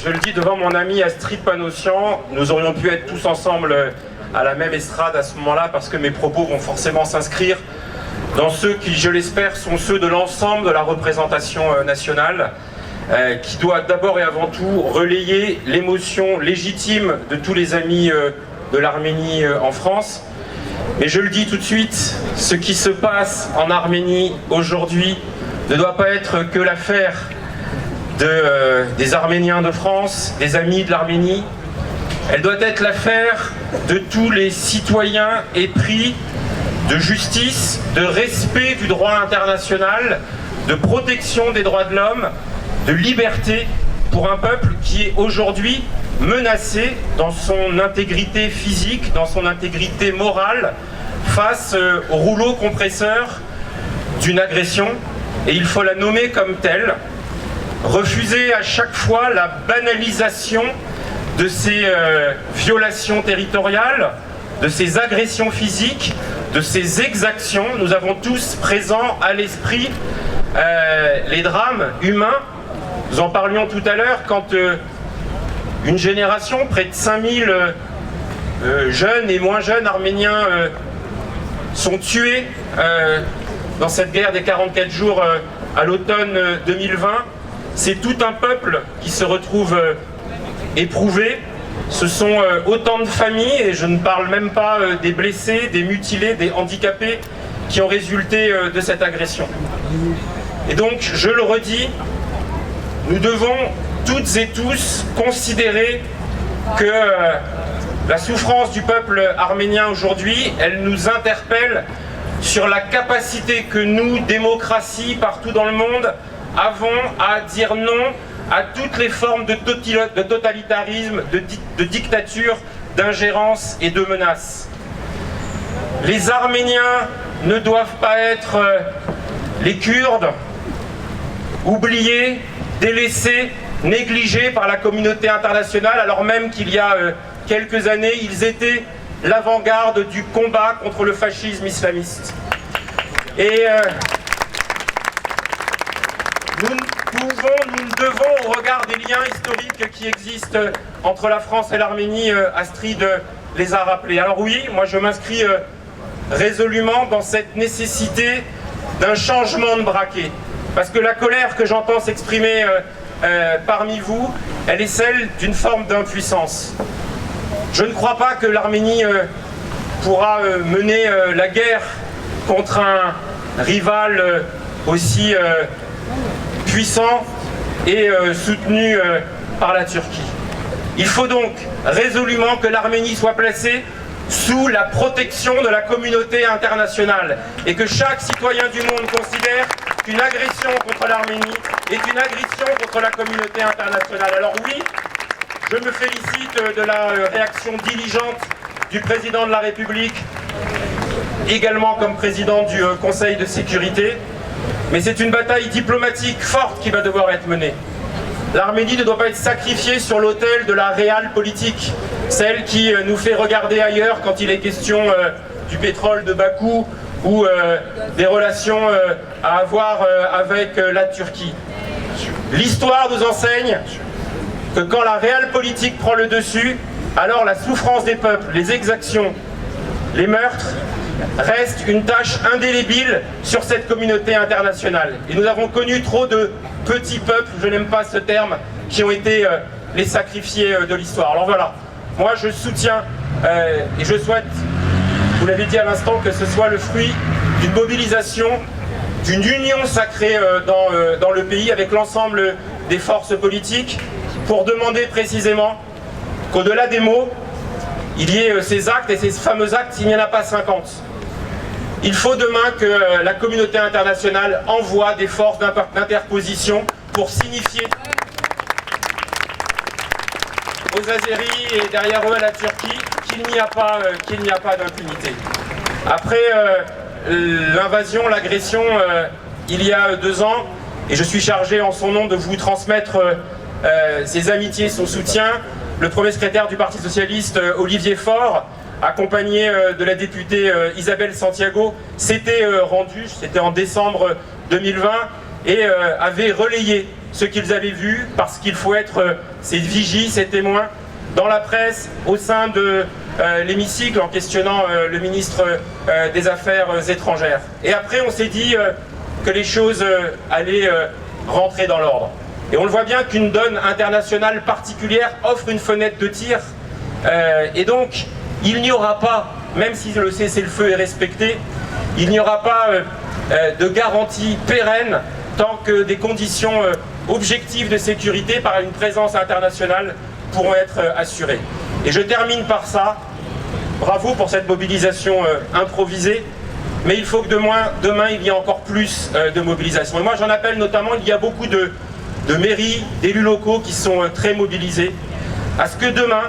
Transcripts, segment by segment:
je le dis devant mon ami Astrid Panossian, nous aurions pu être tous ensemble à la même estrade à ce moment-là, parce que mes propos vont forcément s'inscrire dans ceux qui, je l'espère, sont ceux de l'ensemble de la représentation nationale, qui doit d'abord et avant tout relayer l'émotion légitime de tous les amis de l'Arménie en France. Mais je le dis tout de suite, ce qui se passe en Arménie aujourd'hui ne doit pas être que l'affaire des Arméniens de France, des amis de l'Arménie. Elle doit être l'affaire de tous les citoyens épris de justice, de respect du droit international, de protection des droits de l'homme, de liberté pour un peuple qui est aujourd'hui menacé dans son intégrité physique, dans son intégrité morale, face au rouleau compresseur d'une agression, et il faut la nommer comme telle. Refuser à chaque fois la banalisation de ces violations territoriales, de ces agressions physiques, de ces exactions. Nous avons tous présents à l'esprit les drames humains. Nous en parlions tout à l'heure quand une génération, près de 5000 jeunes et moins jeunes Arméniens sont tués dans cette guerre des 44 jours à l'automne 2020. C'est tout un peuple qui se retrouve éprouvé. Ce sont autant de familles, et je ne parle même pas des blessés, des mutilés, des handicapés qui ont résulté de cette agression. Et donc, je le redis, nous devons toutes et tous considérer que la souffrance du peuple arménien aujourd'hui, elle nous interpelle sur la capacité que nous, démocratie partout dans le monde, avons à dire non à toutes les formes de totalitarisme, de dictature, d'ingérence et de menace. Les Arméniens ne doivent pas être les Kurdes, oubliés, délaissés, négligés par la communauté internationale, alors même qu'il y a quelques années, ils étaient l'avant-garde du combat contre le fascisme islamiste. Et nous devons, au regard des liens historiques qui existent entre la France et l'Arménie, Astrid les a rappelés. Alors oui, moi je m'inscris résolument dans cette nécessité d'un changement de braquet. Parce que la colère que j'entends s'exprimer parmi vous, elle est celle d'une forme d'impuissance. Je ne crois pas que l'Arménie pourra mener la guerre contre un rival aussi puissant et soutenu par la Turquie. Il faut donc résolument que l'Arménie soit placée sous la protection de la communauté internationale et que chaque citoyen du monde considère qu'une agression contre l'Arménie est une agression contre la communauté internationale. Alors oui, je me félicite de la réaction diligente du président de la République, également comme président du Conseil de sécurité, mais c'est une bataille diplomatique forte qui va devoir être menée. L'Arménie ne doit pas être sacrifiée sur l'autel de la réelle politique, celle qui nous fait regarder ailleurs quand il est question du pétrole de Bakou ou des relations à avoir avec la Turquie. L'histoire nous enseigne que quand la réelle politique prend le dessus, alors la souffrance des peuples, les exactions, les meurtres restent une tâche indélébile sur cette communauté internationale. Et nous avons connu trop de petits peuples, je n'aime pas ce terme, qui ont été les sacrifiés de l'histoire. Alors voilà, moi je soutiens et je souhaite, vous l'avez dit à l'instant, que ce soit le fruit d'une mobilisation, d'une union sacrée dans le pays avec l'ensemble des forces politiques pour demander précisément qu'au-delà des mots, il y ait ces actes, et ces fameux actes, il n'y en a pas 50. Il faut demain que la communauté internationale envoie des forces d'interposition pour signifier aux Azéris et derrière eux à la Turquie qu'il n'y a pas d'impunité. Après l'invasion, l'agression, il y a 2 ans, et je suis chargé en son nom de vous transmettre ses amitiés, son soutien, le premier secrétaire du Parti Socialiste, Olivier Faure, accompagné de la députée Isabelle Santiago, s'était rendu, c'était en décembre 2020, et avait relayé ce qu'ils avaient vu, parce qu'il faut être ces vigies, ces témoins, dans la presse, au sein de l'hémicycle, en questionnant le ministre des Affaires étrangères. Et après, on s'est dit que les choses allaient rentrer dans l'ordre. Et on le voit bien qu'une donne internationale particulière offre une fenêtre de tir. Et donc, il n'y aura pas, même si le cessez-le-feu est respecté, il n'y aura pas de garantie pérenne tant que des conditions objectives de sécurité par une présence internationale pourront être assurées. Et je termine par ça. Bravo pour cette mobilisation improvisée, mais il faut que demain il y ait encore plus de mobilisation. Et moi j'en appelle notamment, il y a beaucoup de mairies, d'élus locaux qui sont très mobilisés, à ce que demain,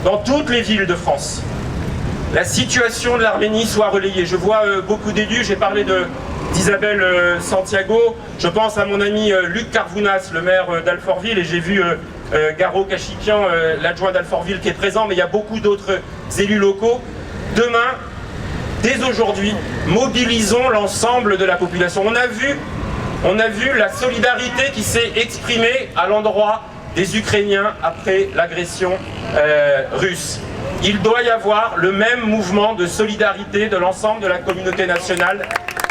dans toutes les villes de France, la situation de l'Arménie soit relayée. Je vois beaucoup d'élus, j'ai parlé d'Isabelle Santiago, je pense à mon ami Luc Carvounas, le maire d'Alfortville, et j'ai vu Garo Kachikian, l'adjoint d'Alfortville qui est présent, mais il y a beaucoup d'autres élus locaux. Demain, dès aujourd'hui, mobilisons l'ensemble de la population. On a vu la solidarité qui s'est exprimée à l'endroit des Ukrainiens après l'agression russe. Il doit y avoir le même mouvement de solidarité de l'ensemble de la communauté nationale,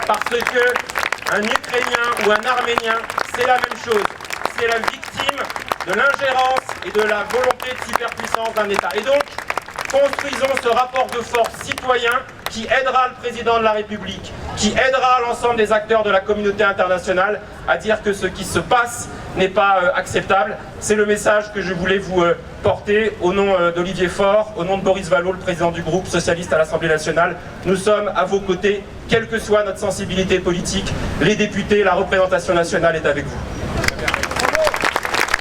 parce que un Ukrainien ou un Arménien, c'est la même chose. C'est la victime de l'ingérence et de la volonté de superpuissance d'un État. Et donc, construisons ce rapport de force citoyen qui aidera le président de la République, qui aidera l'ensemble des acteurs de la communauté internationale à dire que ce qui se passe n'est pas acceptable. C'est le message que je voulais vous porter au nom d'Olivier Faure, au nom de Boris Vallaud, le président du groupe socialiste à l'Assemblée nationale. Nous sommes à vos côtés, quelle que soit notre sensibilité politique. Les députés, la représentation nationale est avec vous.